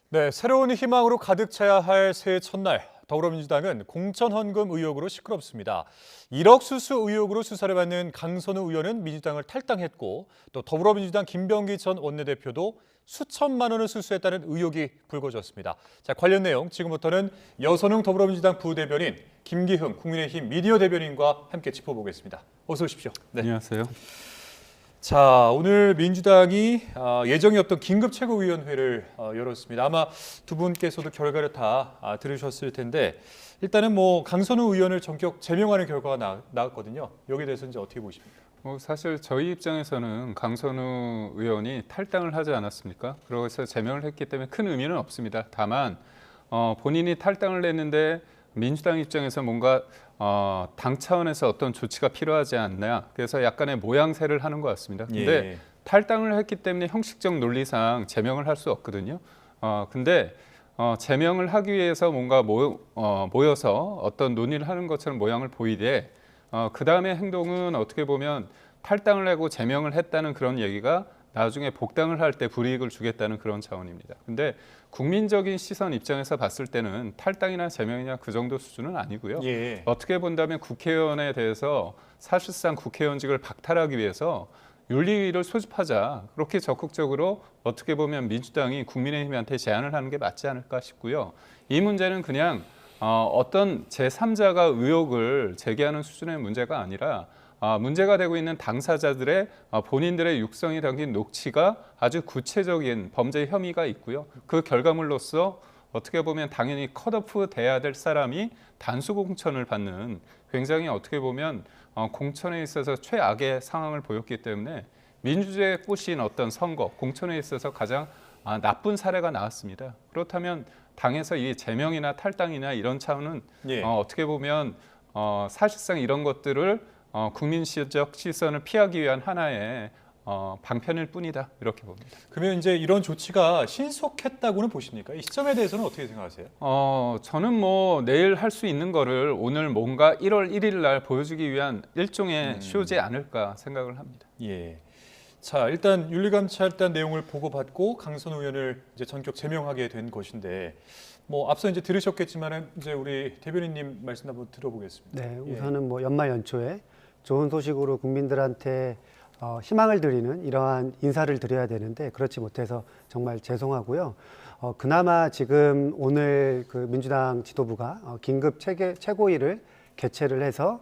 네, 새로운 희망으로 가득 차야 할 새해 첫날, 더불어민주당은 공천 헌금 의혹으로 시끄럽습니다. 1억 수수 의혹으로 수사를 받는 강선우 의원은 민주당을 탈당했고, 또 더불어민주당 김병기 전 원내대표도 수천만 원을 수수했다는 의혹이 불거졌습니다. 자, 관련 내용 지금부터는 여선웅 더불어민주당 부대변인, 김기흥 국민의힘 미디어 대변인과 함께 짚어보겠습니다. 어서 오십시오. 네. 안녕하세요. 자, 오늘 민주당이 예정이 없던 긴급 최고위원회를 열었습니다. 아마 두 분께서도 결과를 다 들으셨을 텐데 일단은 강선우 의원을 전격 제명하는 결과가 나왔거든요. 여기에 대해서 이제 어떻게 보십니까? 사실 저희 입장에서는 강선우 의원이 탈당을 하지 않았습니까? 그래서 제명을 했기 때문에 큰 의미는 없습니다. 다만 본인이 탈당을 했는데 민주당 입장에서 뭔가 당 차원에서 어떤 조치가 필요하지 않나, 그래서 약간의 모양새를 하는 것 같습니다. 근데 탈당을 했기 때문에 형식적 논리상 제명을 할 수 없거든요. 근데 제명을 하기 위해서 뭔가 모여서 어떤 논의를 하는 것처럼 모양을 보이되 그 다음에 행동은 어떻게 보면 탈당을 하고 제명을 했다는 그런 얘기가 나중에 복당을 할 때 불이익을 주겠다는 그런 차원입니다. 근데 국민적인 시선 입장에서 봤을 때는 탈당이나 제명이냐 그 정도 수준은 아니고요. 어떻게 본다면 국회의원에 대해서 사실상 국회의원직을 박탈하기 위해서 윤리위를 소집하자, 그렇게 적극적으로 어떻게 보면 민주당이 국민의힘한테 제안을 하는 게 맞지 않을까 싶고요. 이 문제는 그냥 어떤 제3자가 의혹을 제기하는 수준의 문제가 아니라 문제가 되고 있는 당사자들의 본인들의 육성이 담긴 녹취가 아주 구체적인 범죄 혐의가 있고요. 그 결과물로서 어떻게 보면 당연히 컷오프 돼야 될 사람이 단수 공천을 받는, 굉장히 어떻게 보면 공천에 있어서 최악의 상황을 보였기 때문에 민주주의의 꽃인 어떤 선거, 공천에 있어서 가장 나쁜 사례가 나왔습니다. 그렇다면 당에서 이 제명이나 탈당이나 이런 차원은 어떻게 보면 사실상 이런 것들을 국민적 시선을 피하기 위한 하나의 방편일 뿐이다, 이렇게 봅니다. 그러면 이제 이런 조치가 신속했다고는 보십니까? 이 시점에 대해서는 어떻게 생각하세요? 저는 내일 할 수 있는 거를 오늘 뭔가 1월 1일 날 보여주기 위한 일종의 쇼지 않을까 생각을 합니다. 예. 자, 일단 윤리감찰단 내용을 보고받고 강선우 의원을 이제 전격 제명하게 된 것인데, 앞서 이제 들으셨겠지만은 이제 우리 대변인님 말씀 한번 들어보겠습니다. 네, 우선은 연말 연초에 좋은 소식으로 국민들한테 희망을 드리는 이러한 인사를 드려야 되는데 그렇지 못해서 정말 죄송하고요. 그나마 지금 오늘 그 민주당 지도부가 긴급 최고위를 개최를 해서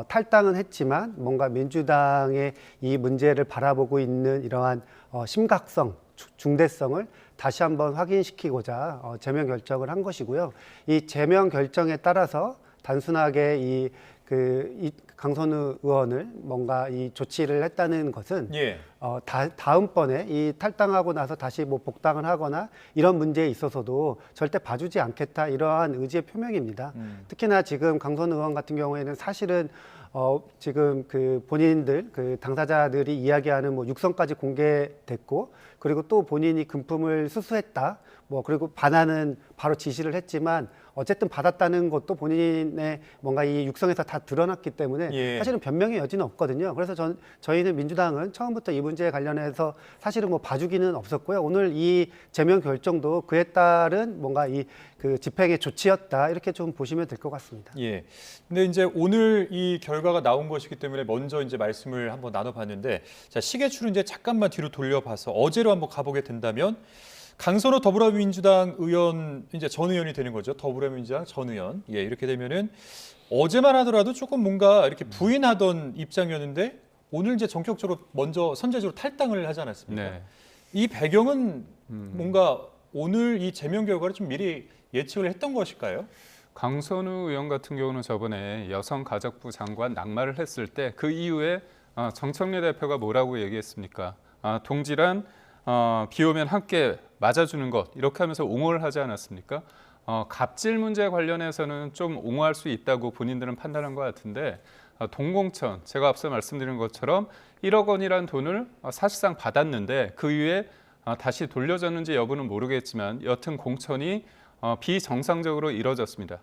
탈당은 했지만 뭔가 민주당의 이 문제를 바라보고 있는 이러한 심각성, 중대성을 다시 한번 확인시키고자 제명 결정을 한 것이고요. 이 제명 결정에 따라서 단순하게 이 강선우 의원을 뭔가 이 조치를 했다는 것은 다음번에 이 탈당하고 나서 다시 복당을 하거나 이런 문제에 있어서도 절대 봐주지 않겠다, 이러한 의지의 표명입니다. 특히나 지금 강선우 의원 같은 경우에는 사실은 지금 그 본인들 그 당사자들이 이야기하는 육성까지 공개됐고, 그리고 또 본인이 금품을 수수했다, 그리고 반환은 바로 지시를 했지만 어쨌든 받았다는 것도 본인의 뭔가 이 육성에서 다 드러났기 때문에 사실은 변명의 여지는 없거든요. 그래서 저희는 민주당은 처음부터 이 문제에 관련해서 사실은 봐주기는 없었고요. 오늘 이 제명 결정도 그에 따른 뭔가 그 집행의 조치였다, 이렇게 좀 보시면 될 것 같습니다. 예. 근데 이제 오늘 이 결과가 나온 것이기 때문에 먼저 이제 말씀을 한번 나눠봤는데, 자, 시계추를 이제 잠깐만 뒤로 돌려봐서 어제로 한번 가보게 된다면 강선우 더불어민주당 의원, 이제 전 의원이 되는 거죠. 더불어민주당 전 의원. 이렇게 되면은 어제만 하더라도 조금 뭔가 이렇게 부인하던 입장이었는데 오늘 이제 전격적으로 먼저 선제적으로 탈당을 하지 않았습니까? 네. 이 배경은 뭔가 오늘 이 제명 결과를 좀 미리 예측을 했던 것일까요? 강선우 의원 같은 경우는 저번에 여성가족부 장관 낙마를 했을 때 그 이후에 정청래 대표가 뭐라고 얘기했습니까? 동지란 비 오면 함께 맞아주는 것, 이렇게 하면서 옹호를 하지 않았습니까? 갑질 문제 관련해서는 좀 옹호할 수 있다고 본인들은 판단한 것 같은데, 동공천, 제가 앞서 말씀드린 것처럼 1억 원이란 돈을 사실상 받았는데 그 이후에 다시 돌려줬는지 여부는 모르겠지만 여튼 공천이 비정상적으로 이뤄졌습니다.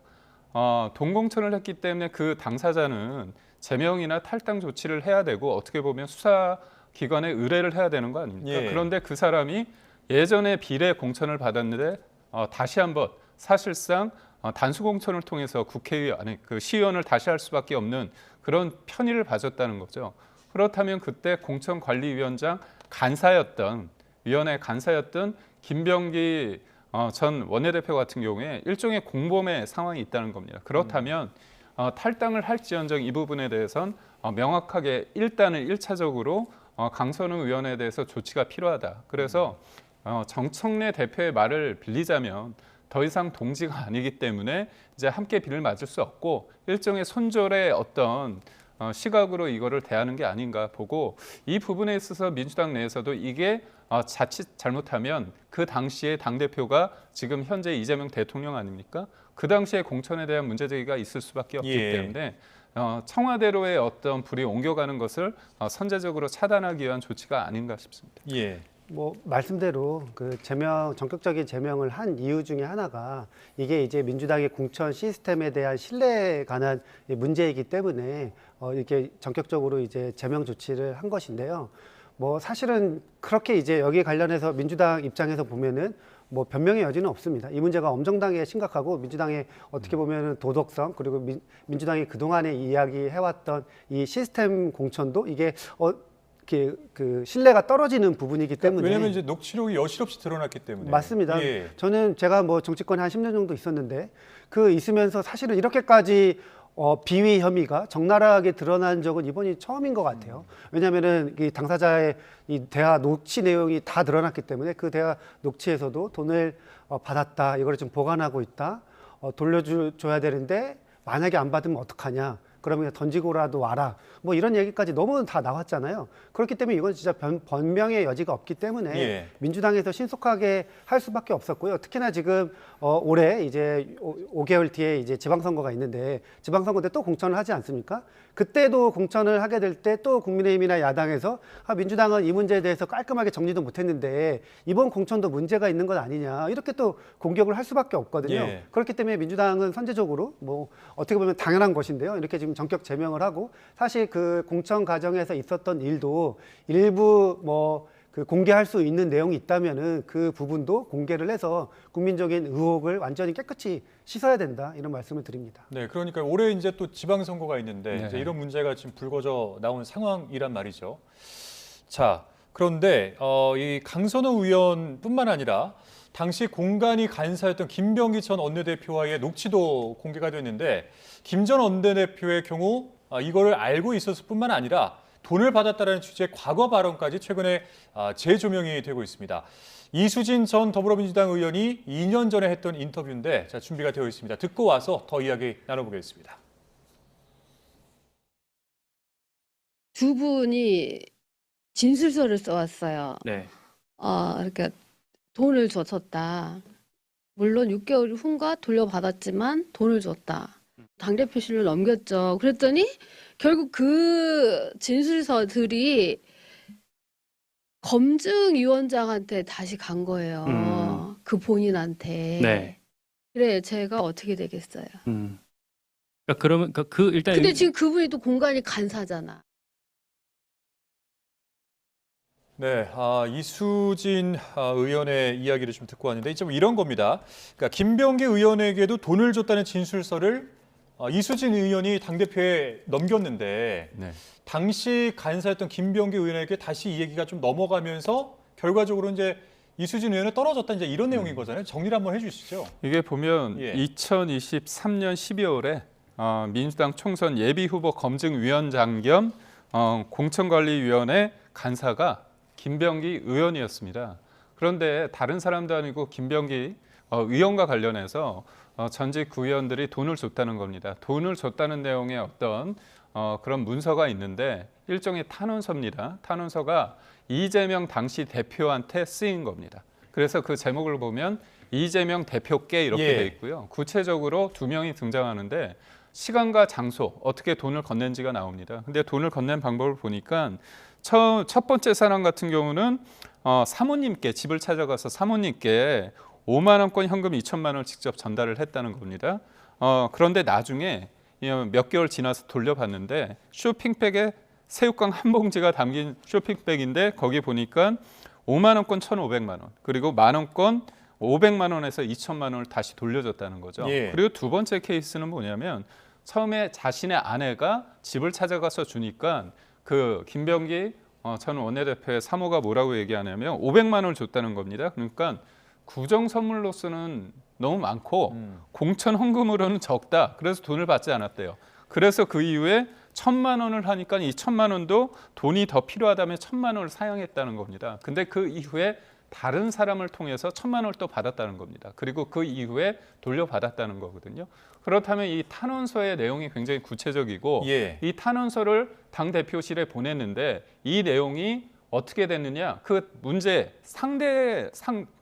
동공천을 했기 때문에 그 당사자는 제명이나 탈당 조치를 해야 되고 어떻게 보면 수사기관에 의뢰를 해야 되는 거 아닙니까? 그런데 그 사람이 예전에 비례 공천을 받았는데 다시 한번 사실상 단수 공천을 통해서 국회의원, 아니 그 시의원을 다시 할 수밖에 없는 그런 편의를 봐줬다는 거죠. 그렇다면 그때 공천관리위원장 간사였던 위원회 간사였던 김병기 전 원내대표 같은 경우에 일종의 공범의 상황이 있다는 겁니다. 그렇다면 탈당을 할지언정 이 부분에 대해선 명확하게 일단은 1차적으로 강선우 의원에 대해서 조치가 필요하다. 그래서 정청래 대표의 말을 빌리자면 더 이상 동지가 아니기 때문에 이제 함께 비를 맞을 수 없고 일종의 손절의 어떤 시각으로 이거를 대하는 게 아닌가 보고 이 부분에 있어서 민주당 내에서도 이게 자칫 잘못하면 그 당시에 당대표가 지금 현재 이재명 대통령 아닙니까? 그 당시에 공천에 대한 문제 제기가 있을 수밖에 없기 예. 때문에 청와대로의 어떤 불이 옮겨가는 것을 선제적으로 차단하기 위한 조치가 아닌가 싶습니다. 예. 뭐 말씀대로 그 전격적인 제명을 한 이유 중에 하나가 이게 이제 민주당의 공천 시스템에 대한 신뢰에 관한 문제이기 때문에 이렇게 전격적으로 이제 제명 조치를 한 것인데요. 뭐 사실은 그렇게 이제 여기에 관련해서 민주당 입장에서 보면은 뭐 변명의 여지는 없습니다. 이 문제가 엄정당에 심각하고 민주당의 어떻게 보면은 도덕성 그리고 민주당이 그동안에 이야기해왔던 이 시스템 공천도 이게 그 신뢰가 떨어지는 부분이기 때문에 왜냐하면 이제 녹취록이 여실없이 드러났기 때문에. 맞습니다. 예. 저는 제가 뭐 정치권에 한 10년 정도 있었는데 그 있으면서 사실은 이렇게까지 비위 혐의가 적나라하게 드러난 적은 이번이 처음인 것 같아요. 왜냐하면은 이 당사자의 이 대화 녹취 내용이 다 드러났기 때문에 그 대화 녹취에서도 돈을 받았다, 이거를 좀 보관하고 있다, 돌려줘야 되는데 만약에 안 받으면 어떡하냐, 그러면 던지고라도 와라, 뭐 이런 얘기까지 너무 다 나왔잖아요. 그렇기 때문에 이건 진짜 변명의 여지가 없기 때문에 예. 민주당에서 신속하게 할 수밖에 없었고요. 특히나 지금 올해 이제 5개월 뒤에 이제 지방선거가 있는데 지방선거 때 또 공천을 하지 않습니까? 그때도 공천을 하게 될 때 또 국민의힘이나 야당에서 민주당은 이 문제에 대해서 깔끔하게 정리도 못했는데 이번 공천도 문제가 있는 것 아니냐, 이렇게 또 공격을 할 수밖에 없거든요. 예. 그렇기 때문에 민주당은 선제적으로 뭐 어떻게 보면 당연한 것인데요. 이렇게 지금 전격 제명을 하고, 사실 그 공천 과정에서 있었던 일도 일부 뭐 그 공개할 수 있는 내용이 있다면은 그 부분도 공개를 해서 국민적인 의혹을 완전히 깨끗이 씻어야 된다, 이런 말씀을 드립니다. 네, 그러니까 올해 이제 또 지방선거가 있는데 네. 이제 이런 문제가 지금 불거져 나온 상황이란 말이죠. 자, 그런데 이 강선우 의원뿐만 아니라 당시 공간이 간사였던 김병기 전 원내대표와의 녹취도 공개가 됐는데 김 전 원내대표의 경우 이거를 알고 있었을 뿐만 아니라 돈을 받았다는 취지의 과거 발언까지 최근에 재조명이 되고 있습니다. 이수진 전 더불어민주당 의원이 2년 전에 했던 인터뷰인데 자, 준비가 되어 있습니다. 듣고 와서 더 이야기 나눠보겠습니다. 두 분이 진술서를 써왔어요. 네. 그러니까 돈을 줬었다. 물론 6개월 후인가 돌려받았지만 돈을 줬다. 당대표실로 넘겼죠. 그랬더니 결국 그 진술서들이 검증위원장한테 다시 간 거예요. 그 본인한테. 네. 그래, 제가 어떻게 되겠어요. 그러니까 그러면 일단 근데 지금 그분이 또 공간이 간사잖아. 네, 이수진 의원의 이야기를 좀 듣고 왔는데 좀 이런 겁니다. 그러니까 김병기 의원에게도 돈을 줬다는 진술서를 이수진 의원이 당대표에 넘겼는데 네. 당시 간사였던 김병기 의원에게 다시 이 얘기가 좀 넘어가면서 결과적으로 이제 이수진 의원은 떨어졌다, 이제 이런 내용인 거잖아요. 정리를 한번 해주시죠. 이게 보면 예. 2023년 12월에 민주당 총선 예비후보 검증위원장 겸 공천관리위원회 간사가 김병기 의원이었습니다. 그런데 다른 사람도 아니고 김병기 의원과 관련해서 전직 구의원들이 돈을 줬다는 겁니다. 돈을 줬다는 내용의 어떤 그런 문서가 있는데 일종의 탄원서입니다. 탄원서가 이재명 당시 대표한테 쓰인 겁니다. 그래서 그 제목을 보면 이재명 대표께 이렇게 예. 돼 있고요. 구체적으로 두 명이 등장하는데 시간과 장소, 어떻게 돈을 건넨지가 나옵니다. 근데 돈을 건넨 방법을 보니까 첫 번째 사람 같은 경우는 사모님께, 집을 찾아가서 사모님께 5만 원권 현금 2천만 원을 직접 전달을 했다는 겁니다. 그런데 나중에 몇 개월 지나서 돌려봤는데 쇼핑백에 새우깡 한 봉지가 담긴 쇼핑백인데 거기 보니까 5만 원권 1,500만 원, 그리고 만 원권 500만 원에서 2천만 원을 다시 돌려줬다는 거죠. 예. 그리고 두 번째 케이스는 뭐냐면 처음에 자신의 아내가 집을 찾아가서 주니까 그 김병기 전 원내대표의 사모가 뭐라고 얘기하냐면 500만 원을 줬다는 겁니다. 그러니까 구정 선물로서는 너무 많고 공천 헌금으로는 적다. 그래서 돈을 받지 않았대요. 그래서 그 이후에 1,000만 원을 하니까 이 1,000만 원도 돈이 더 필요하다면 1,000만 원을 사용했다는 겁니다. 근데 그 이후에 다른 사람을 통해서 1,000만 원을 또 받았다는 겁니다. 그리고 그 이후에 돌려받았다는 거거든요. 그렇다면 이 탄원서의 내용이 굉장히 구체적이고 예. 이 탄원서를 당 대표실에 보냈는데 이 내용이 어떻게 됐느냐? 그 문제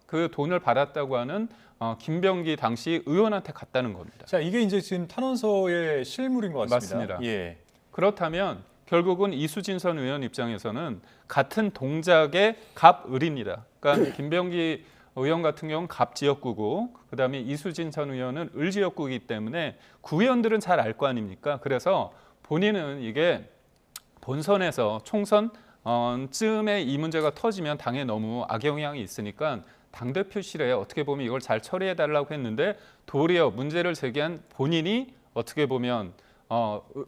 그 돈을 받았다고 하는 김병기 당시 의원한테 갔다는 겁니다. 자, 이게 이제 지금 탄원서의 실물인 것 같습니다. 맞습니다. 예. 그렇다면 결국은 이수진 전 의원 입장에서는 같은 동작의 갑을입니다. 그러니까 김병기 의원 같은 경우는 갑 지역구고 그다음에 이수진 전 의원은 을 지역구이기 때문에 구의원들은 잘 알 거 아닙니까? 그래서 본인은 이게 본선에서 총선 쯤에 이 문제가 터지면 당에 너무 악영향이 있으니까 당대표실에 어떻게 보면 이걸 잘 처리해달라고 했는데 도리어 문제를 제기한 본인이 어떻게 보면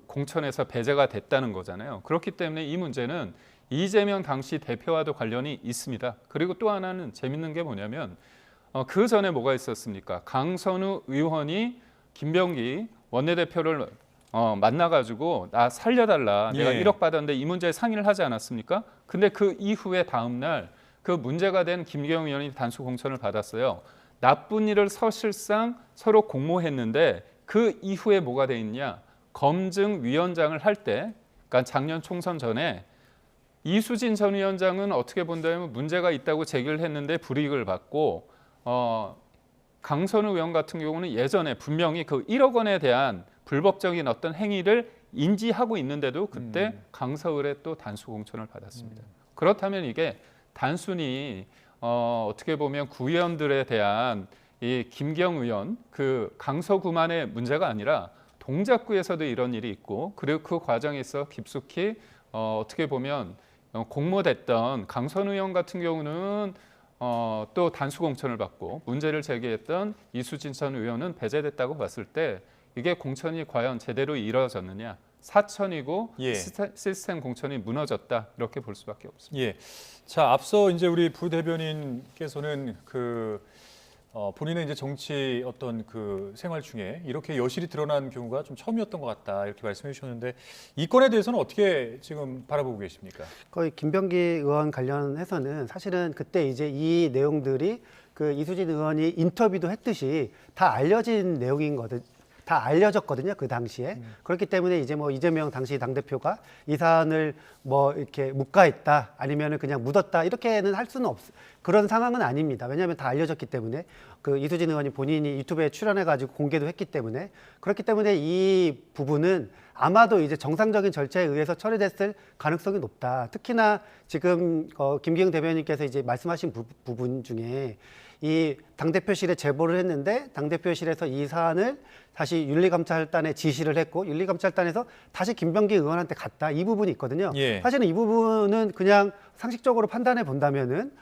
공천에서 배제가 됐다는 거잖아요. 그렇기 때문에 이 문제는 이재명 당시 대표와도 관련이 있습니다. 그리고 또 하나는 재밌는 게 뭐냐면 그 전에 뭐가 있었습니까? 강선우 의원이 김병기 원내대표를 만나가지고 나 살려달라. 내가 예. 1억 받았는데 이 문제에 상의를 하지 않았습니까? 근데 그 이후에 다음 날 그 문제가 된 김경영 의원이 단수 공천을 받았어요. 나쁜 일을 사실상 서로 공모했는데 그 이후에 뭐가 돼 있냐? 검증위원장을 할 때, 그러니까 작년 총선 전에 이수진 전 위원장은 어떻게 본다면 문제가 있다고 제기를 했는데 불이익을 받고 강선우 의원 같은 경우는 예전에 분명히 그 1억 원에 대한 불법적인 어떤 행위를 인지하고 있는데도 그때 강서을에 또 단수 공천을 받았습니다. 그렇다면 이게 단순히 어떻게 보면 구의원들에 대한 이 김경 의원 그 강서구만의 문제가 아니라 동작구에서도 이런 일이 있고 그리고 그 과정에서 깊숙이 어떻게 보면 공모됐던 강선 의원 같은 경우는 또 단수 공천을 받고 문제를 제기했던 이수진 전 의원은 배제됐다고 봤을 때 이게 공천이 과연 제대로 이루어졌느냐? 사천이고 예. 시스템 공천이 무너졌다 이렇게 볼 수밖에 없습니다. 예. 자, 앞서 이제 우리 부대변인께서는 본인의 이제 정치 어떤 그 생활 중에 이렇게 여실히 드러난 경우가 좀 처음이었던 것 같다 이렇게 말씀해 주셨는데 이 건에 대해서는 어떻게 지금 바라보고 계십니까? 거의 김병기 의원 관련해서는 사실은 그때 이제 이 내용들이 그 이수진 의원이 인터뷰도 했듯이 다 알려진 내용인 거든. 다 알려졌거든요, 그 당시에. 그렇기 때문에 이제 뭐 이재명 당시 당대표가 이 사안을 뭐 이렇게 묵과했다 아니면은 그냥 묻었다 이렇게는 할 수는 그런 상황은 아닙니다. 왜냐하면 다 알려졌기 때문에 그 이수진 의원이 본인이 유튜브에 출연해가지고 공개도 했기 때문에 그렇기 때문에 이 부분은 아마도 이제 정상적인 절차에 의해서 처리됐을 가능성이 높다. 특히나 지금 김기영 대변인께서 이제 말씀하신 부분 중에 이 당대표실에 제보를 했는데 당대표실에서 이 사안을 다시 윤리감찰단에 지시를 했고 윤리감찰단에서 다시 김병기 의원한테 갔다 이 부분이 있거든요. 예. 사실은 이 부분은 그냥 상식적으로 판단해 본다면은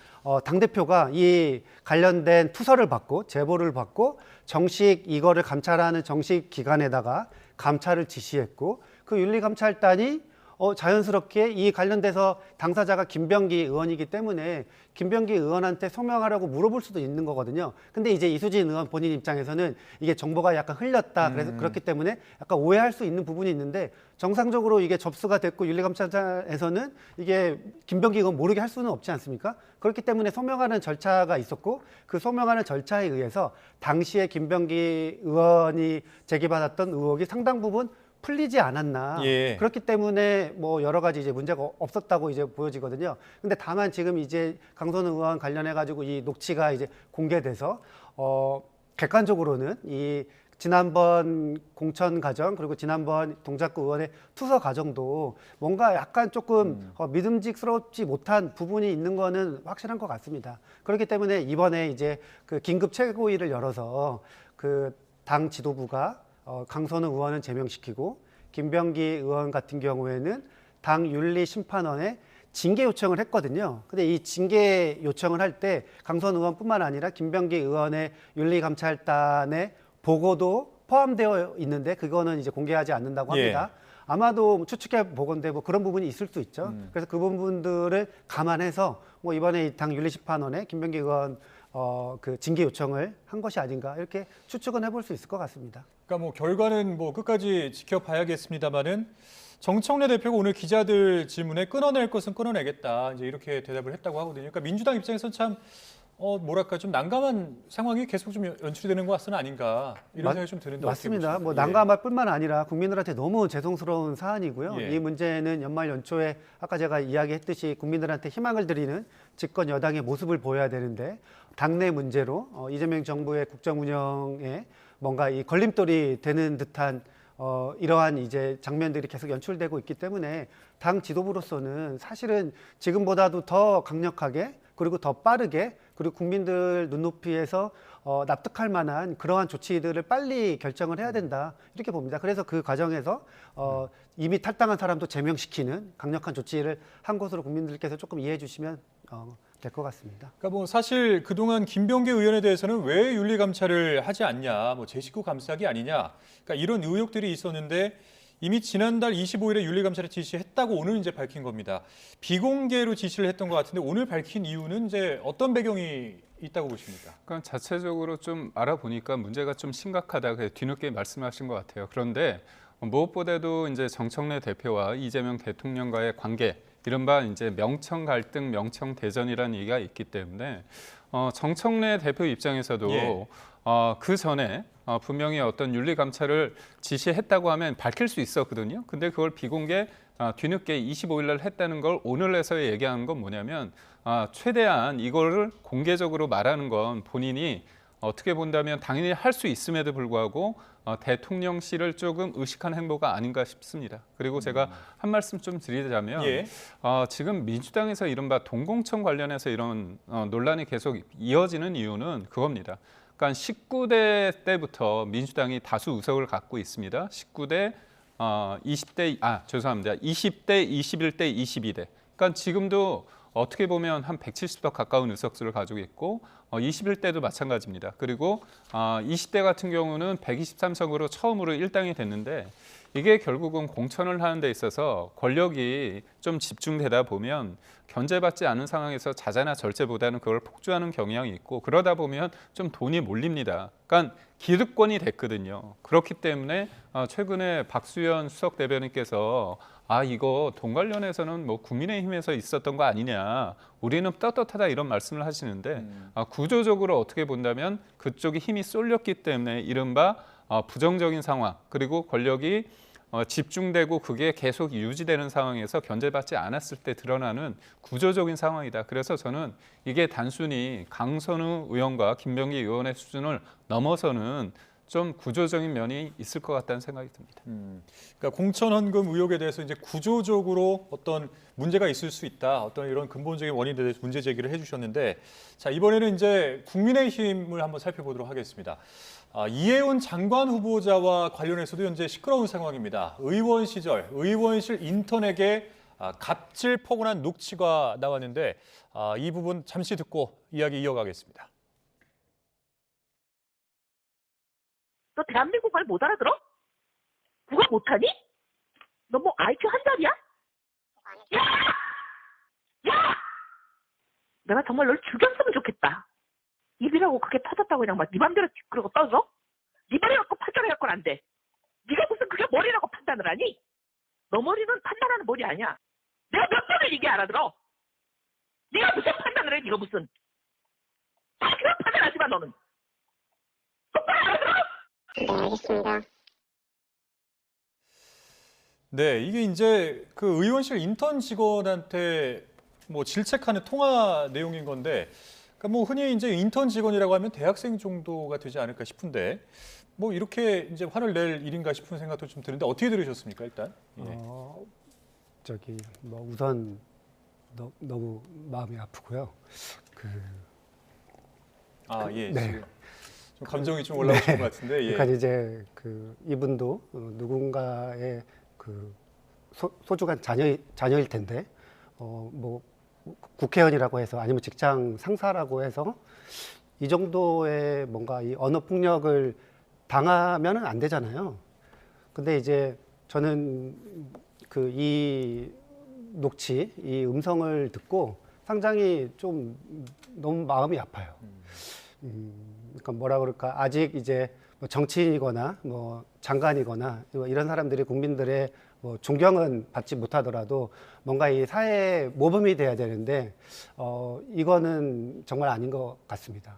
당대표가 이 관련된 투서를 받고 제보를 받고 정식 이거를 감찰하는 정식 기관에다가 감찰을 지시했고 그 윤리감찰단이 자연스럽게 이 관련돼서 당사자가 김병기 의원이기 때문에 김병기 의원한테 소명하라고 물어볼 수도 있는 거거든요. 근데 이제 이수진 의원 본인 입장에서는 이게 정보가 약간 흘렸다. 그래서 그렇기 때문에 약간 오해할 수 있는 부분이 있는데 정상적으로 이게 접수가 됐고 윤리감찰에서는 이게 김병기 의원 모르게 할 수는 없지 않습니까? 그렇기 때문에 소명하는 절차가 있었고 그 소명하는 절차에 의해서 당시에 김병기 의원이 제기받았던 의혹이 상당 부분 풀리지 않았나. 예. 그렇기 때문에 뭐 여러 가지 이제 문제가 없었다고 이제 보여지거든요. 근데 다만 지금 이제 강선우 의원 관련해 가지고 이 녹취가 이제 공개돼서 객관적으로는 이 지난번 공천 과정 그리고 지난번 동작구 의원의 투서 과정도 뭔가 약간 조금 믿음직스럽지 못한 부분이 있는 거는 확실한 것 같습니다. 그렇기 때문에 이번에 이제 그 긴급 최고위를 열어서 그 당 지도부가 강선우 의원은 제명시키고 김병기 의원 같은 경우에는 당 윤리심판원에 징계 요청을 했거든요. 근데 이 징계 요청을 할 때 강선 의원뿐만 아니라 김병기 의원의 윤리감찰단의 보고도 포함되어 있는데 그거는 이제 공개하지 않는다고 합니다. 아마도 추측해 보건데 뭐 그런 부분이 있을 수 있죠. 그래서 그 부분들을 감안해서 뭐 이번에 이 당 윤리심판원에 김병기 의원 그 징계 요청을 한 것이 아닌가 이렇게 추측은 해볼 수 있을 것 같습니다. 그러니까 뭐 결과는 뭐 끝까지 지켜봐야겠습니다만은 정청래 대표가 오늘 기자들 질문에 끊어낼 것은 끊어내겠다 이제 이렇게 대답을 했다고 하거든요. 그러니까 민주당 입장에서는 참 뭐랄까 좀 난감한 상황이 계속 좀 연출이 되는 것은 아닌가 이런 생각이 좀 드는데 맞습니다. 어떻게 뭐 보십니까? 난감할 뿐만 아니라 국민들한테 너무 죄송스러운 사안이고요. 예. 이 문제는 연말 연초에 아까 제가 이야기했듯이 국민들한테 희망을 드리는 집권 여당의 모습을 보여야 되는데 당내 문제로 이재명 정부의 국정 운영에 뭔가 이 걸림돌이 되는 듯한 이러한 이제 장면들이 계속 연출되고 있기 때문에 당 지도부로서는 사실은 지금보다도 더 강력하게 그리고 더 빠르게 그리고 국민들 눈높이에서 납득할 만한 그러한 조치들을 빨리 결정을 해야 된다 이렇게 봅니다. 그래서 그 과정에서 이미 탈당한 사람도 제명시키는 강력한 조치를 한 것으로 국민들께서 조금 이해해 주시면 될 것 같습니다. 그러니까 뭐 사실 그동안 김병기 의원에 대해서는 왜 윤리감찰을 하지 않냐, 뭐 제 식구 감싸기 아니냐, 그러니까 이런 의혹들이 있었는데 이미 지난달 25일에 윤리감찰을 지시했다고 오늘 이제 밝힌 겁니다. 비공개로 지시를 했던 것 같은데 오늘 밝힌 이유는 이제 어떤 배경이 있다고 보십니까? 그러니까 자체적으로 좀 알아보니까 문제가 좀 심각하다. 뒤늦게 말씀하신 것 같아요. 그런데 무엇보다도 이제 정청래 대표와 이재명 대통령과의 관계, 이른바 이제 명청 갈등, 명청 대전이라는 얘기가 있기 때문에 정청래 대표 입장에서도 그 전에 분명히 어떤 윤리 감찰을 지시했다고 하면 밝힐 수 있었거든요. 근데 그걸 비공개 뒤늦게 25일 날 했다는 걸 오늘 해서 얘기하는 건 뭐냐면 최대한 이거를 공개적으로 말하는 건 본인이 어떻게 본다면 당연히 할 수 있음에도 불구하고 대통령실을 조금 의식한 행보가 아닌가 싶습니다. 그리고 제가 한 말씀 좀 드리자면 지금 민주당에서 이른바 동공청 관련해서 이런 논란이 계속 이어지는 이유는 그겁니다. 그러니까 19대 때부터 민주당이 다수 의석을 갖고 있습니다. 19대, 20대, 20대, 21대, 22대. 그러니까 지금도 어떻게 보면 한 170석 가까운 의석수를 가지고 있고 21대도 마찬가지입니다. 그리고 20대 같은 경우는 123석으로 처음으로 1당이 됐는데 이게 결국은 공천을 하는 데 있어서 권력이 좀 집중되다 보면 견제받지 않은 상황에서 자자나 절제보다는 그걸 폭주하는 경향이 있고 그러다 보면 좀 돈이 몰립니다. 그러니까 기득권이 됐거든요. 그렇기 때문에 최근에 박수현 수석 대변인께서 이거 돈 관련해서는 뭐 국민의힘에서 있었던 거 아니냐. 우리는 떳떳하다 이런 말씀을 하시는데 구조적으로 어떻게 본다면 그쪽이 힘이 쏠렸기 때문에 이른바 부정적인 상황 그리고 권력이 집중되고 그게 계속 유지되는 상황에서 견제받지 않았을 때 드러나는 구조적인 상황이다. 그래서 저는 이게 단순히 강선우 의원과 김병기 의원의 수준을 넘어서는 좀 구조적인 면이 있을 것 같다는 생각이 듭니다. 그러니까 공천 헌금 의혹에 대해서 이제 구조적으로 어떤 문제가 있을 수 있다. 어떤 이런 근본적인 원인에 대해서 문제 제기를 해주셨는데, 자 이번에는 이제 국민의힘을 한번 살펴보도록 하겠습니다. 이해운 장관 후보자와 관련해서도 현재 시끄러운 상황입니다. 의원 시절 의원실 인턴에게 갑질 폭언한 녹취가 나왔는데 이 부분 잠시 듣고 이야기 이어가겠습니다. 너 대한민국 말 못 알아들어? 국어 못하니? 너 뭐 IQ 한 살이야? 야! 야! 내가 정말 널 죽였으면 좋겠다. 입이라고 그게 터졌다고 그냥 막 네 맘대로 그러고 떠서? 네 머리 갖고 판단해갖고는 안 돼. 네가 무슨 그게 머리라고 판단을 하니? 너 머리는 판단하는 머리 아니야. 내가 몇 번을 얘기 알아들어? 네가 무슨 판단을 해? 네가 무슨? 그냥 판단하지 마 너는. 똑바로 알아들어? 네, 알겠습니다. 네, 이게 이제 그 의원실 인턴 직원한테 뭐 질책하는 통화 내용인 건데, 그러니까 뭐 흔히 이제 인턴 직원이라고 하면 대학생 정도가 되지 않을까 싶은데, 뭐 이렇게 이제 화를 낼 일인가 싶은 생각도 좀 드는데 어떻게 들으셨습니까, 일단? 예. 뭐 우선 너무 마음이 아프고요. 예, 네. 지금 좀 감정이 좀 올라오신 것 같은데, 예. 그러니까 이제 이분도 누군가의 소중한 자녀일 텐데 뭐 국회의원이라고 해서 아니면 직장 상사라고 해서 이 정도의 뭔가 이 언어 폭력을 당하면은 안 되잖아요. 근데 이제 저는 그 이 녹취, 이 음성을 듣고 상당히 좀 너무 마음이 아파요. 그러니까 뭐라 그럴까, 아직 이제 뭐 정치인이거나 뭐 장관이거나 이런 사람들이 국민들의 뭐 존경은 받지 못하더라도 뭔가 이 사회의 모범이 돼야 되는데 이거는 정말 아닌 것 같습니다.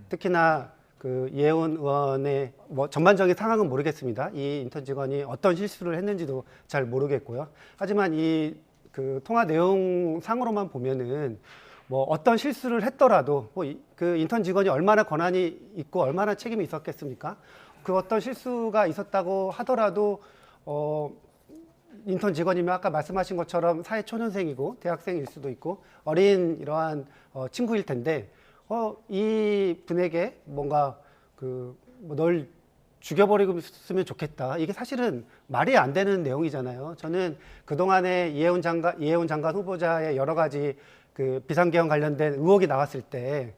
특히나 그 이혜훈 의원의 뭐 전반적인 상황은 모르겠습니다. 이 인턴 직원이 어떤 실수를 했는지도 잘 모르겠고요. 하지만 이 그 통화 내용 상으로만 보면은 뭐 어떤 실수를 했더라도 뭐 그 인턴 직원이 얼마나 권한이 있고 얼마나 책임이 있었겠습니까? 그 어떤 실수가 있었다고 하더라도 인턴 직원이면 아까 말씀하신 것처럼 사회 초년생이고 대학생일 수도 있고 어린 이러한 친구일 텐데 이 분에게 뭔가 널 죽여버리면 좋겠다. 이게 사실은 말이 안 되는 내용이잖아요. 저는 그동안에 이혜훈 장관 후보자의 여러 가지 그 비상계엄 관련된 의혹이 나왔을 때,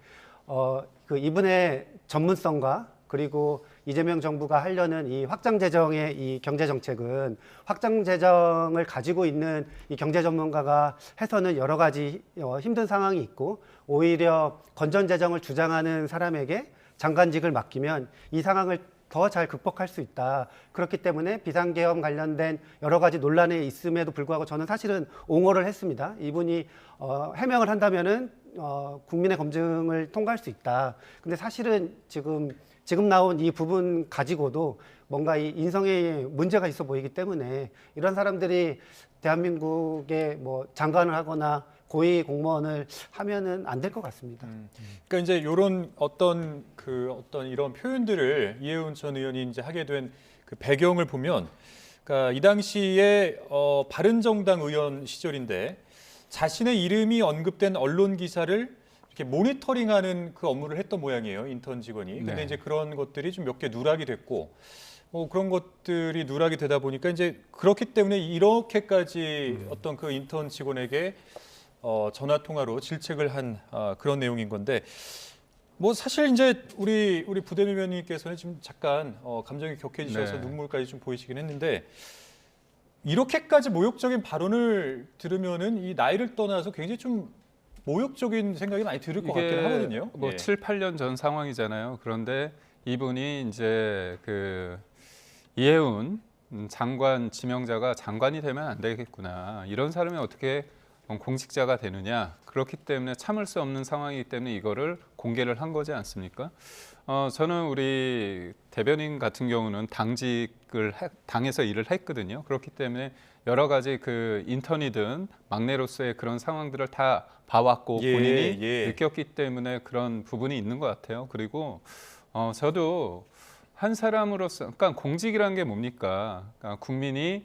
그 이분의 전문성과 그리고 이재명 정부가 하려는 이 확장 재정의 이 경제 정책은 확장 재정을 가지고 있는 이 경제 전문가가 해서는 여러 가지 힘든 상황이 있고 오히려 건전 재정을 주장하는 사람에게 장관직을 맡기면 이 상황을 더 잘 극복할 수 있다. 그렇기 때문에 비상계엄 관련된 여러 가지 논란이 있음에도 불구하고 저는 사실은 옹호를 했습니다. 이분이 해명을 한다면은 국민의 검증을 통과할 수 있다. 근데 사실은 지금 나온 이 부분 가지고도 뭔가 이 인성에 문제가 있어 보이기 때문에 이런 사람들이 대한민국의 뭐 장관을 하거나 고위 공무원을 하면은 안 될 것 같습니다. 그러니까 이제 이런 어떤 이런 표현들을 이혜훈 전 의원이 이제 하게 된 그 배경을 보면, 그러니까 이 당시에 바른정당 의원 시절인데 자신의 이름이 언급된 언론 기사를 이렇게 모니터링하는 그 업무를 했던 모양이에요, 인턴 직원이. 근데 네. 이제 그런 것들이 좀 몇 개 누락이 됐고, 그런 것들이 누락이 되다 보니까 이제 그렇기 때문에 이렇게까지 어떤 그 인턴 직원에게 전화 통화로 질책을 한 그런 내용인 건데, 뭐 사실 이제 우리 부대변 위원님께서는 지금 잠깐 감정이 격해지셔서 네. 눈물까지 좀 보이시긴 했는데, 이렇게까지 모욕적인 발언을 들으면은 이 나이를 떠나서 굉장히 좀 모욕적인 생각이 많이 들을 것 같긴 하거든요. 뭐 예. 7, 8년 전 상황이잖아요. 그런데 이분이 이제 그 이혜훈 장관 지명자가 장관이 되면 안 되겠구나. 이런 사람이 어떻게 공직자가 되느냐. 그렇기 때문에 참을 수 없는 상황이기 때문에 이거를 공개를 한 거지 않습니까? 저는 우리 대변인 같은 경우는 당에서 일을 했거든요. 그렇기 때문에 여러 가지 그 인턴이든 막내로서의 그런 상황들을 다 봐왔고 본인이 느꼈기 때문에 그런 부분이 있는 것 같아요. 그리고 저도 한 사람으로서, 그러니까 공직이라는 게 뭡니까? 그러니까 국민이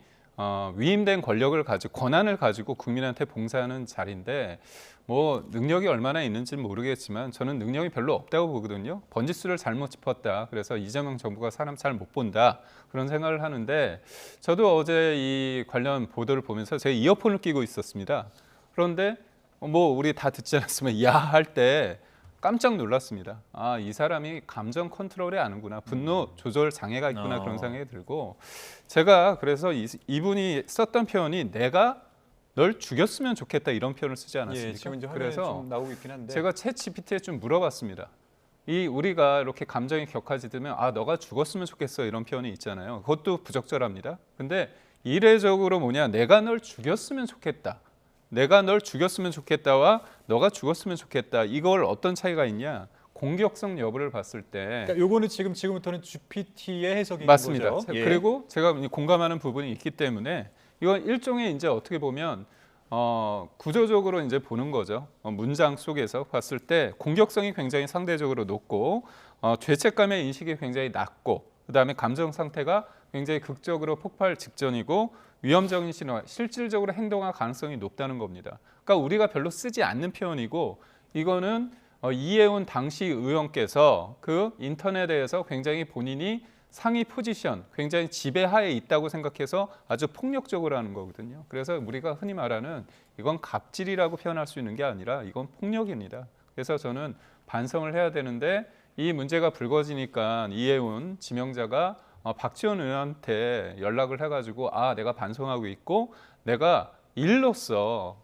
위임된 권한을 가지고 국민한테 봉사하는 자리인데, 뭐 능력이 얼마나 있는지는 모르겠지만 저는 능력이 별로 없다고 보거든요. 번지수를 잘못 짚었다. 그래서 이재명 정부가 사람 잘 못 본다. 그런 생각을 하는데, 저도 어제 이 관련 보도를 보면서 제가 이어폰을 끼고 있었습니다. 그런데 뭐 우리 다 듣지 않았으면 야 할 때 깜짝 놀랐습니다. 아, 이 사람이 감정 컨트롤이 아는구나. 분노 조절 장애가 있구나. 그런 생각이 들고, 제가 그래서 이분이 썼던 표현이 내가 널 죽였으면 좋겠다 이런 표현을 쓰지 않았습니까? 예, 지금 이제 화면에 그래서 좀 나오고 있긴 한데, 제가 챗GPT에 좀 물어봤습니다. 우리가 이렇게 감정이 격해지면 너가 죽었으면 좋겠어 이런 표현이 있잖아요. 그것도 부적절합니다. 근데 이례적으로 내가 널 죽였으면 좋겠다. 내가 널 죽였으면 좋겠다와 너가 죽었으면 좋겠다. 이걸 어떤 차이가 있냐? 공격성 여부를 봤을 때 그러니까 요거는 지금부터는 GPT의 해석인 맞습니다. 거죠. 예. 그리고 제가 공감하는 부분이 있기 때문에 이건 일종의 이제 어떻게 보면 구조적으로 이제 보는 거죠. 문장 속에서 봤을 때 공격성이 굉장히 상대적으로 높고 죄책감의 인식이 굉장히 낮고, 그다음에 감정 상태가 굉장히 극적으로 폭발 직전이고 위험적인 신호, 실질적으로 행동할 가능성이 높다는 겁니다. 그러니까 우리가 별로 쓰지 않는 표현이고, 이거는 이해운 당시 의원께서 그 인터넷에서 굉장히 본인이 상위 포지션, 굉장히 지배하에 있다고 생각해서 아주 폭력적으로 하는 거거든요. 그래서 우리가 흔히 말하는 이건 갑질이라고 표현할 수 있는 게 아니라 이건 폭력입니다. 그래서 저는 반성을 해야 되는데 이 문제가 불거지니까 이해운 지명자가 박지원 의원한테 연락을 해가지고 내가 반성하고 있고 내가 일로서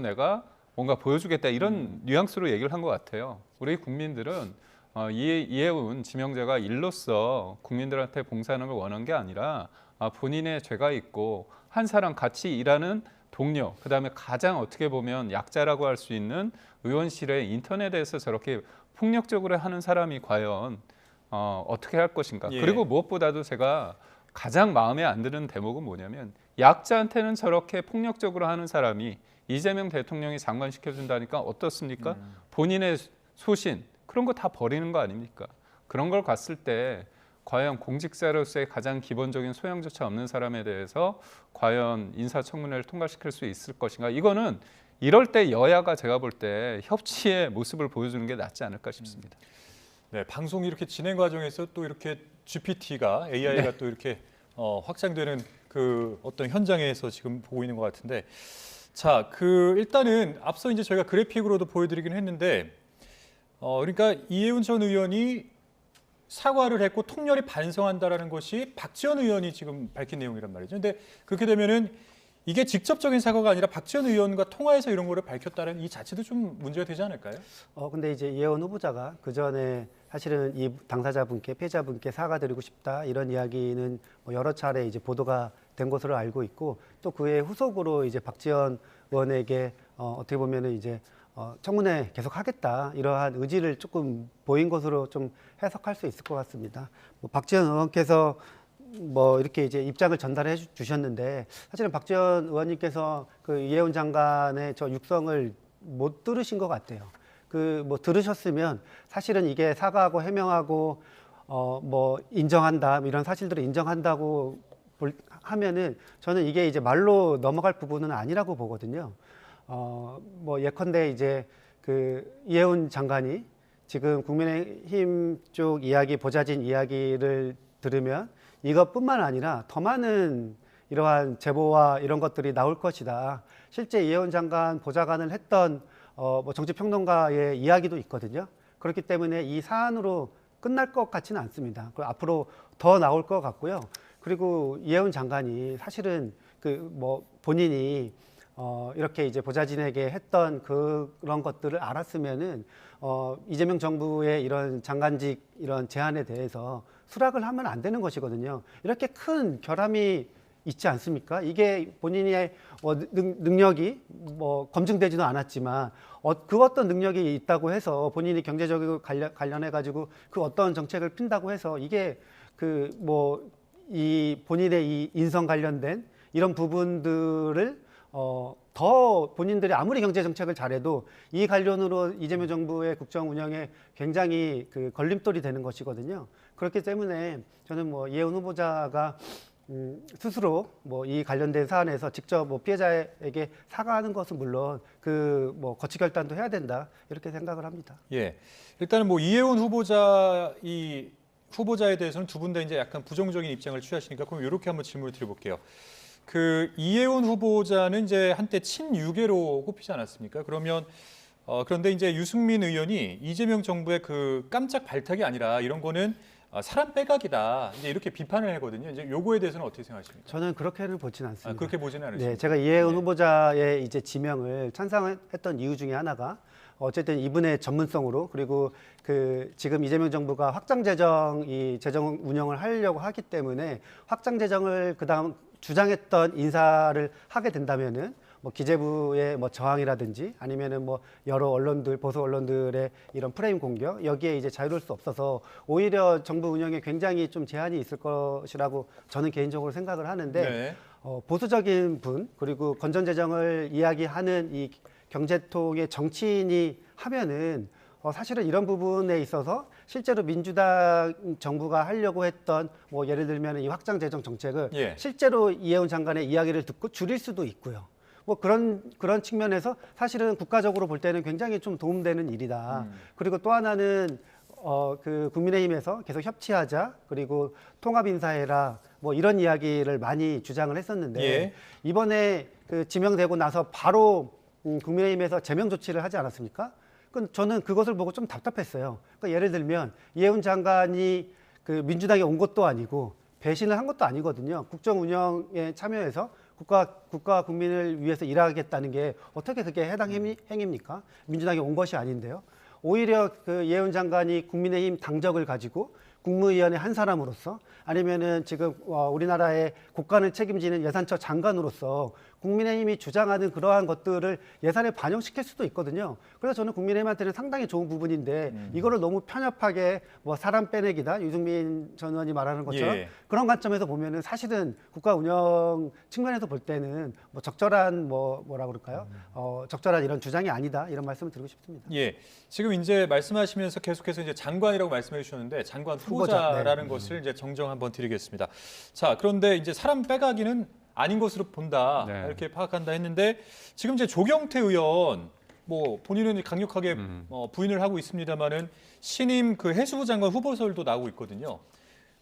내가 뭔가 보여주겠다 이런 뉘앙스로 얘기를 한 것 같아요. 우리 국민들은 이해운 지명자가 일로서 국민들한테 봉사하는 걸 원한 게 아니라 본인의 죄가 있고 한 사람 같이 일하는 동료, 그다음에 가장 어떻게 보면 약자라고 할 수 있는 의원실의 인터넷에서 저렇게 폭력적으로 하는 사람이 과연 어떻게 할 것인가. 예. 그리고 무엇보다도 제가 가장 마음에 안 드는 대목은 뭐냐면 약자한테는 저렇게 폭력적으로 하는 사람이 이재명 대통령이 장관시켜준다니까 어떻습니까? 본인의 소신 그런 거 다 버리는 거 아닙니까? 그런 걸 봤을 때 과연 공직자로서의 가장 기본적인 소양조차 없는 사람에 대해서 과연 인사청문회를 통과시킬 수 있을 것인가? 이거는 이럴 때 여야가 제가 볼 때 협치의 모습을 보여주는 게 낫지 않을까 싶습니다. 네, 방송 이렇게 진행 과정에서 또 이렇게 GPT가 AI가 또 이렇게 확장되는 그 어떤 현장에서 지금 보고 있는 것 같은데, 자, 일단은 앞서 이제 저희가 그래픽으로도 보여드리긴 했는데, 그러니까 이해운 전 의원이 사과를 했고 통렬히 반성한다라는 것이 박지원 의원이 지금 밝힌 내용이란 말이죠. 근데 그렇게 되면은 이게 직접적인 사과가 아니라 박지원 의원과 통화해서 이런 거를 밝혔다는 이 자체도 좀 문제가 되지 않을까요? 근데 이제 이해원 후보자가 그 전에 사실은 이 당사자분께 피해자분께 사과드리고 싶다 이런 이야기는 뭐 여러 차례 이제 보도가 된 것으로 알고 있고 또 그의 후속으로 이제 박지원 의원에게 어떻게 보면은 이제 청문회 계속하겠다 이러한 의지를 조금 보인 것으로 좀 해석할 수 있을 것 같습니다. 뭐 박지원 의원께서 뭐 이렇게 이제 입장을 전달해 주셨는데 사실은 박지원 의원님께서 그 이해운 장관의 저 육성을 못 들으신 것 같아요. 그 뭐 들으셨으면 사실은 이게 사과하고 해명하고 뭐 인정한다 이런 사실들을 인정한다고 하면은 저는 이게 이제 말로 넘어갈 부분은 아니라고 보거든요. 뭐 예컨대 이제 그 이해운 장관이 지금 국민의힘 쪽 이야기, 보좌진 이야기를 들으면 이것뿐만 아니라 더 많은 이러한 제보와 이런 것들이 나올 것이다. 실제 이해운 장관 보좌관을 했던 뭐 정치평론가의 이야기도 있거든요. 그렇기 때문에 이 사안으로 끝날 것 같지는 않습니다. 앞으로 더 나올 것 같고요. 그리고 이해운 장관이 사실은 그 뭐 본인이 이렇게 이제 보좌진에게 했던 그런 것들을 알았으면은 이재명 정부의 이런 장관직 이런 제안에 대해서 수락을 하면 안 되는 것이거든요. 이렇게 큰 결함이 있지 않습니까? 이게 본인의 능력이 뭐 검증되지도 않았지만 그 어떤 능력이 있다고 해서 본인이 경제적으로 관련해 가지고 그 어떤 정책을 핀다고 해서 이게 그 뭐 이 본인의 이 인성 관련된 이런 부분들을 더 본인들이 아무리 경제 정책을 잘해도 이 관련으로 이재명 정부의 국정 운영에 굉장히 그 걸림돌이 되는 것이거든요. 그렇기 때문에 저는 뭐 이해운 후보자가 스스로 뭐 이 관련된 사안에서 직접 뭐 피해자에게 사과하는 것은 물론 그 뭐 거치 결단도 해야 된다 이렇게 생각을 합니다. 예, 일단은 뭐 이해운 후보자에 대해서는 두 분 다 이제 약간 부정적인 입장을 취하시니까 그럼 이렇게 한번 질문을 드려볼게요. 그 이해운 후보자는 이제 한때 친유계로 꼽히지 않았습니까? 그러면 그런데 이제 유승민 의원이 이재명 정부의 그 깜짝 발탁이 아니라 이런 거는 사람 빼각이다. 이제 이렇게 비판을 하거든요. 이제 요거에 대해서는 어떻게 생각하십니까? 저는 그렇게는 보지는 않습니다. 그렇게 보지는 않으십니까? 네, 제가 이해운 후보자의 이제 지명을 찬성했던 이유 중에 하나가 어쨌든 이분의 전문성으로 그리고 그 지금 이재명 정부가 확장 재정 이 재정 운영을 하려고 하기 때문에 확장 재정을 그다음 주장했던 인사를 하게 된다면은 뭐 기재부의 뭐 저항이라든지 아니면은 뭐 여러 언론들 보수 언론들의 이런 프레임 공격 여기에 이제 자유로울 수 없어서 오히려 정부 운영에 굉장히 좀 제한이 있을 것이라고 저는 개인적으로 생각을 하는데 네. 보수적인 분 그리고 건전 재정을 이야기하는 이 경제통의 정치인이 하면은 사실은 이런 부분에 있어서 실제로 민주당 정부가 하려고 했던 뭐 예를 들면 이 확장 재정 정책을 예. 실제로 이해운 장관의 이야기를 듣고 줄일 수도 있고요. 뭐 그런 측면에서 사실은 국가적으로 볼 때는 굉장히 좀 도움되는 일이다. 그리고 또 하나는 그 국민의힘에서 계속 협치하자, 그리고 통합 인사해라, 뭐 이런 이야기를 많이 주장을 했었는데 예. 이번에 그 지명되고 나서 바로 국민의힘에서 제명 조치를 하지 않았습니까? 저는 그것을 보고 좀 답답했어요. 그러니까 예를 들면 이해운 장관이 그 민주당에 온 것도 아니고 배신을 한 것도 아니거든요. 국정 운영에 참여해서 국가 국민을 위해서 일하겠다는 게 어떻게 그게 해당 행위입니까? 민주당에 온 것이 아닌데요. 오히려 그 이해운 장관이 국민의힘 당적을 가지고 국무위원회 한 사람으로서 아니면은 지금 우리나라의 국가를 책임지는 예산처 장관으로서 국민의힘이 주장하는 그러한 것들을 예산에 반영시킬 수도 있거든요. 그래서 저는 국민의힘한테는 상당히 좋은 부분인데 이거를 너무 편협하게 뭐 사람 빼내기다, 유승민 전 의원이 말하는 것처럼 예. 그런 관점에서 보면은 사실은 국가 운영 측면에서 볼 때는 뭐 적절한 뭐라 그럴까요? 적절한 이런 주장이 아니다, 이런 말씀을 드리고 싶습니다. 예. 지금 이제 말씀하시면서 계속해서 이제 장관이라고 말씀해 주셨는데 장관 후보자라는 것을 이제 정정 한번 드리겠습니다. 자, 그런데 이제 사람 빼가기는 아닌 것으로 본다. 네. 이렇게 파악한다 했는데 지금 이제 조경태 의원 뭐 본인은 강력하게 부인을 하고 있습니다만은 신임 그 해수부 장관 후보설도 나오고 있거든요.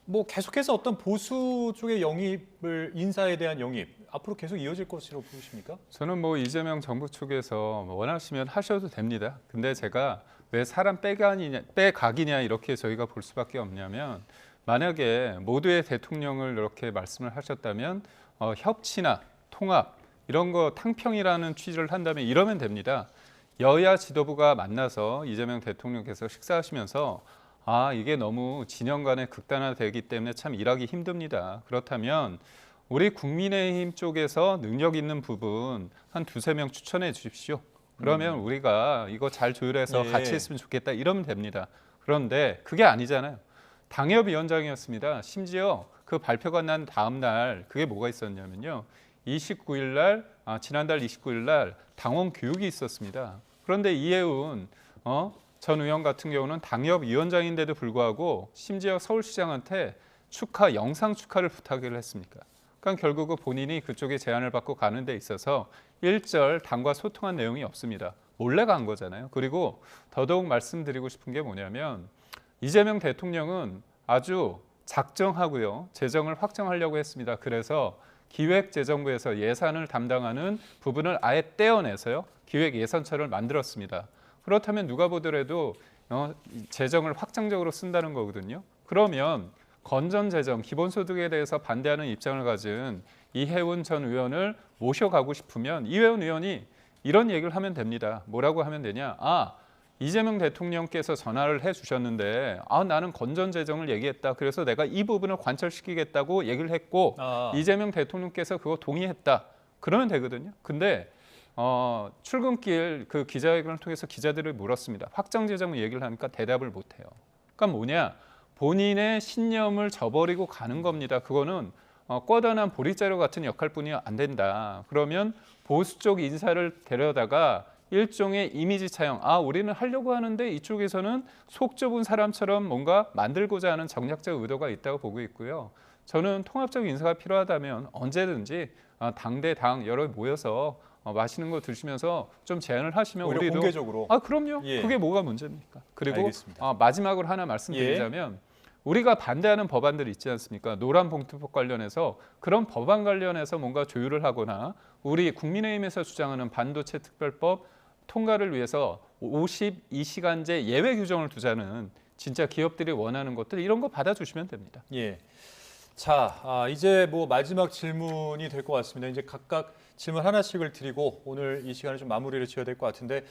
뭐 계속해서 어떤 보수 쪽의 영입을 인사에 대한 영입 앞으로 계속 이어질 것으로 보십니까? 저는 뭐 이재명 정부 측에서 원하시면 하셔도 됩니다. 근데 제가 왜 사람 빼가기냐 이렇게 저희가 볼 수밖에 없냐면 만약에 모두의 대통령을 이렇게 말씀을 하셨다면 협치나 통합 이런 거 탕평이라는 취지를 한다면 이러면 됩니다. 여야 지도부가 만나서 이재명 대통령께서 식사하시면서 이게 너무 진영 간에 극단화되기 때문에 참 일하기 힘듭니다. 그렇다면 우리 국민의힘 쪽에서 능력 있는 부분 한 2~3명 추천해 주십시오. 그러면 우리가 이거 잘 조율해서 예. 같이 했으면 좋겠다 이러면 됩니다. 그런데 그게 아니잖아요. 당협위원장이었습니다. 심지어 그 발표가 난 다음 날 그게 뭐가 있었냐면요. 29일 날 지난달 29일 날 당원 교육이 있었습니다. 그런데 이해운 전 의원 같은 경우는 당협위원장인데도 불구하고 심지어 서울시장한테 영상 축하를 부탁을 했습니까? 그러니까 결국은 본인이 그쪽에 제안을 받고 가는 데 있어서 일절 당과 소통한 내용이 없습니다. 몰래 간 거잖아요. 그리고 더더욱 말씀드리고 싶은 게 뭐냐면 이재명 대통령은 아주 작정하고요. 재정을 확정하려고 했습니다. 그래서 기획재정부에서 예산을 담당하는 부분을 아예 떼어내서요. 기획예산처를 만들었습니다. 그렇다면 누가 보더라도 재정을 확장적으로 쓴다는 거거든요. 그러면 건전재정, 기본소득에 대해서 반대하는 입장을 가진 이해운 전 의원을 모셔가고 싶으면 이해운 의원이 이런 얘기를 하면 됩니다. 뭐라고 하면 되냐? 이재명 대통령께서 전화를 해주셨는데 나는 건전재정을 얘기했다. 그래서 내가 이 부분을 관철시키겠다고 얘기를 했고 이재명 대통령께서 그거 동의했다. 그러면 되거든요. 근데 출근길 그 기자회견을 통해서 기자들을 물었습니다. 확장재정 얘기를 하니까 대답을 못해요. 그러니까 뭐냐? 본인의 신념을 저버리고 가는 겁니다. 그거는 꺼다난 보릿자루 같은 역할뿐이 안 된다. 그러면 보수 쪽 인사를 데려다가 일종의 이미지 차영. 우리는 하려고 하는데 이쪽에서는 속 좁은 사람처럼 뭔가 만들고자 하는 정략적 의도가 있다고 보고 있고요. 저는 통합적 인사가 필요하다면 언제든지 당 여러 모여서 맛있는 거 드시면서 좀 제안을 하시면 오히려 우리도 공개적으로. 그럼요. 예. 그게 뭐가 문제입니까? 그리고 알겠습니다. 마지막으로 하나 말씀드리자면 우리가 반대하는 법안들 있지 않습니까? 노란봉투법 관련해서 그런 법안 관련해서 뭔가 조율을 하거나 우리 국민의힘에서 주장하는 반도체 특별법 통과를 위해서 52시간제 예외 규정을 두자는 진짜 기업들이 원하는 것들 이런 거 받아주시면 됩니다. 예. 자, 이제 뭐 마지막 질문이 될 것 같습니다. 이제 각각 질문 하나씩을 드리고 오늘 이 시간을 좀 마무리를 지어야 될 것 같은데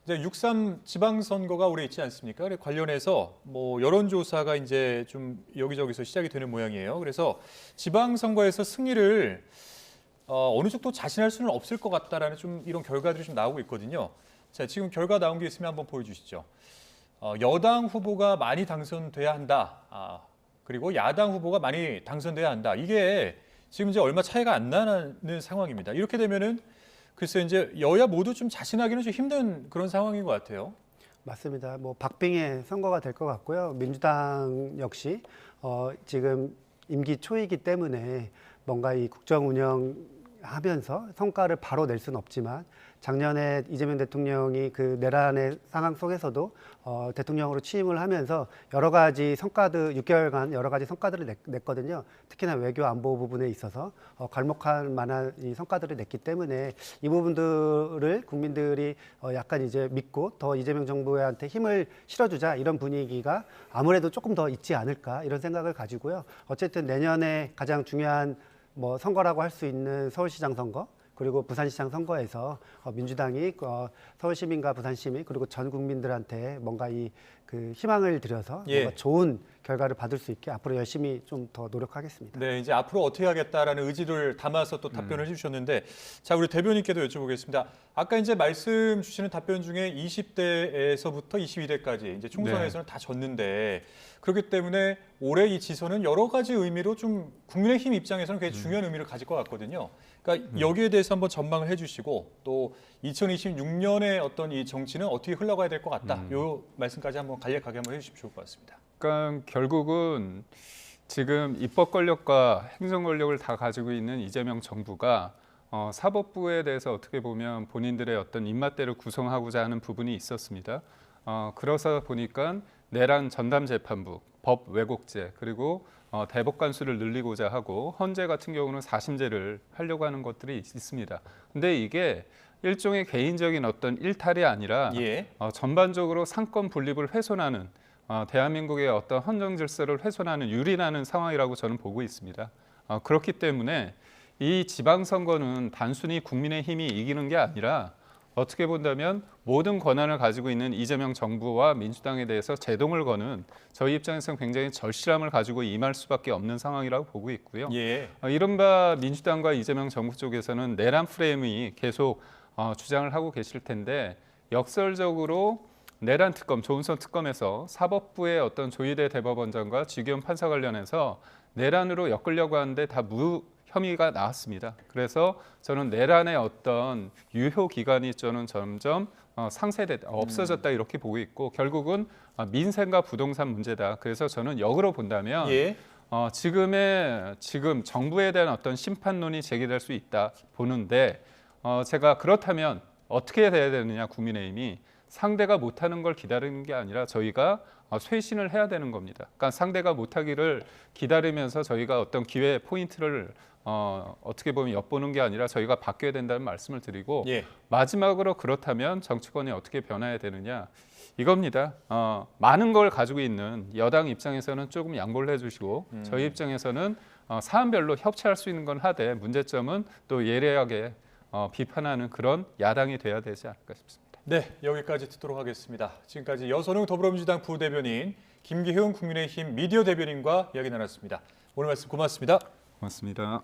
이제 6.3 지방선거가 올해 있지 않습니까? 그래서 관련해서 뭐 여론조사가 이제 좀 여기저기서 시작이 되는 모양이에요. 그래서 지방선거에서 승리를 어느 정도 자신할 수는 없을 것 같다라는 좀 이런 결과들이 좀 나오고 있거든요. 자, 지금 결과 나온 게 있으면 한번 보여주시죠. 여당 후보가 많이 당선돼야 한다. 그리고 야당 후보가 많이 당선돼야 한다. 이게 지금 이제 얼마 차이가 안 나는 상황입니다. 이렇게 되면은 글쎄 이제 여야 모두 좀 자신하기는 좀 힘든 그런 상황인 것 같아요. 맞습니다. 뭐 박빙의 선거가 될 것 같고요. 민주당 역시 지금 임기 초이기 때문에 뭔가 이 국정 운영에 하면서 성과를 바로 낼 수는 없지만 작년에 이재명 대통령이 그 내란의 상황 속에서도 대통령으로 취임을 하면서 여러 가지 성과들 6개월간 여러 가지 성과들을 냈거든요. 특히나 외교 안보 부분에 있어서 괄목할 만한 이 성과들을 냈기 때문에 이 부분들을 국민들이 약간 이제 믿고 더 이재명 정부한테 힘을 실어주자 이런 분위기가 아무래도 조금 더 있지 않을까 이런 생각을 가지고요. 어쨌든 내년에 가장 중요한 뭐 선거라고 할 수 있는 서울시장 선거 그리고 부산시장 선거에서 민주당이 서울 시민과 부산 시민 그리고 전 국민들한테 뭔가 그 희망을 드려서 예. 뭔가 좋은 결과를 받을 수 있게 앞으로 열심히 좀 더 노력하겠습니다. 네, 이제 앞으로 어떻게 하겠다라는 의지를 담아서 또 답변을 해주셨는데, 자, 우리 대변인께도 여쭤보겠습니다. 아까 이제 말씀 주시는 답변 중에 20대에서부터 22대까지 이제 총선에서는 다 졌는데, 그렇기 때문에 올해 이 지선은 여러 가지 의미로 좀 국민의힘 입장에서는 굉장히 중요한 의미를 가질 것 같거든요. 그러니까 여기에 대해서 한번 전망을 해주시고 또 2026년의 어떤 이 정치는 어떻게 흘러가야 될 것 같다. 요 말씀까지 한번 간략하게 한번 해주시면 좋을 것 같습니다. 그러니까 결국은 지금 입법 권력과 행정 권력을 다 가지고 있는 이재명 정부가 사법부에 대해서 어떻게 보면 본인들의 어떤 입맛대로 구성하고자 하는 부분이 있었습니다. 그러다 보니까 내란 전담 재판부, 법 왜곡죄 그리고 대법 관수를 늘리고자 하고 헌재 같은 경우는 사심제를 하려고 하는 것들이 있습니다. 근데 이게 일종의 개인적인 어떤 일탈이 아니라 예. 전반적으로 상권 분립을 훼손하는 대한민국의 어떤 헌정 질서를 훼손하는 유린하는 상황이라고 저는 보고 있습니다. 그렇기 때문에 이 지방선거는 단순히 국민의힘이 이기는 게 아니라 어떻게 본다면 모든 권한을 가지고 있는 이재명 정부와 민주당에 대해서 제동을 거는 저희 입장에서는 굉장히 절실함을 가지고 임할 수밖에 없는 상황이라고 보고 있고요. 예. 이른바 민주당과 이재명 정부 쪽에서는 내란 프레임이 계속 주장을 하고 계실 텐데 역설적으로 내란 특검, 조은선 특검에서 사법부의 어떤 조희대 대법원장과 지기현 판사 관련해서 내란으로 엮으려고 하는데 다 혐의가 나왔습니다. 그래서 저는 내란의 어떤 유효 기간이 저는 점점 상쇄됐다, 없어졌다 이렇게 보고 있고 결국은 민생과 부동산 문제다. 그래서 저는 역으로 본다면 예. 지금 정부에 대한 어떤 심판론이 제기될 수 있다 보는데 제가 그렇다면 어떻게 돼야 되느냐 국민의힘이 상대가 못하는 걸 기다리는 게 아니라 저희가 쇄신을 해야 되는 겁니다. 그러니까 상대가 못하기를 기다리면서 저희가 어떤 기회 포인트를 어떻게 보면 엿보는 게 아니라 저희가 바뀌어야 된다는 말씀을 드리고 예. 마지막으로 그렇다면 정치권이 어떻게 변화해야 되느냐 이겁니다. 많은 걸 가지고 있는 여당 입장에서는 조금 양보를 해주시고 저희 입장에서는 사안별로 협치할 수 있는 건 하되 문제점은 또 예리하게 비판하는 그런 야당이 돼야 되지 않을까 싶습니다. 네, 여기까지 듣도록 하겠습니다. 지금까지 여선웅 더불어민주당 부대변인, 김기훈 국민의힘 미디어 대변인과 이야기 나눴습니다. 오늘 말씀 고맙습니다. 고맙습니다.